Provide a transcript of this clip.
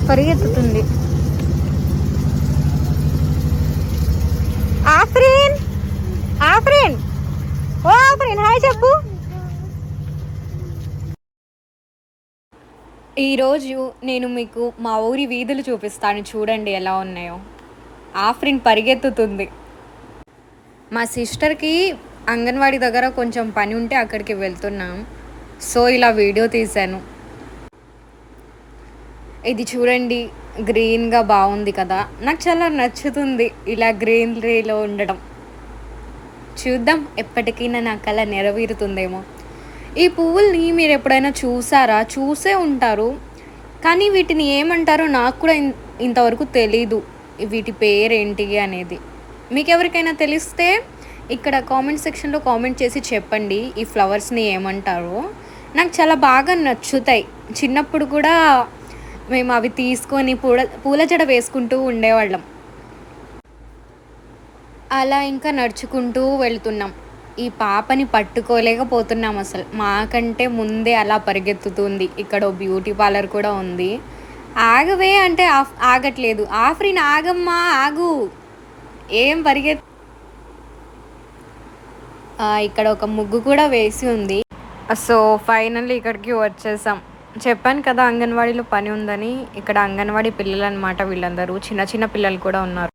పరిగెత్తుతుంది. ఆఫ్రిన్, ఆఫ్రిన్, ఓ Afrin hi చెప్పు. ఈరోజు నేను మీకు మా ఊరి వీధులు చూపిస్తాను, చూడండి ఎలా ఉన్నాయో. ఆఫ్రిన్ పరిగెత్తుతుంది. మా సిస్టర్కి అంగన్వాడీ దగ్గర కొంచెం పని ఉంటే అక్కడికి వెళ్తున్నాం. సో ఇలా వీడియో తీశాను. ఇది చూడండి, గ్రీన్గా బాగుంది కదా, నాకు చాలా నచ్చుతుంది ఇలా గ్రీనరీలో ఉండడం. చూద్దాం ఎప్పటికైనా నా కళ నెరవేరుతుందేమో. ఈ పువ్వుల్ని మీరు ఎప్పుడైనా చూసారా? చూసే ఉంటారు, కానీ వీటిని ఏమంటారో నాకు కూడా ఇంతవరకు తెలీదు. వీటి పేరేంటి అనేది మీకు ఎవరికైనా తెలిస్తే ఇక్కడ కామెంట్ సెక్షన్లో కామెంట్ చేసి చెప్పండి. ఈ ఫ్లవర్స్ని ఏమంటారో. నాకు చాలా బాగా నచ్చుతాయి. చిన్నప్పుడు కూడా మేము అవి తీసుకొని పూల జడ వేసుకుంటూ ఉండేవాళ్ళం. అలా ఇంకా నడుచుకుంటూ వెళ్తున్నాం. ఈ పాపని పట్టుకోలేకపోతున్నాం అసలు. మాకంటే ముందే అలా పరిగెత్తుతుంది. ఇక్కడ బ్యూటీ పార్లర్ కూడా ఉంది. ఆగవే అంటే ఆగట్లేదు. ఆఫ్రిన్ ఆగమ్మా, ఆగు, ఏం ఇక్కడ ఒక ముగ్గు కూడా వేసి ఉంది. సో ఫైనల్లీ ఇక్కడికి వచ్చేసాం. చెప్పాను కదా అంగన్వాడీలో పని ఉందని. ఇక్కడ అంగన్వాడీ పిల్లలు అనమాట వీళ్ళందరూ. చిన్న చిన్న పిల్లలు కూడా ఉన్నారు.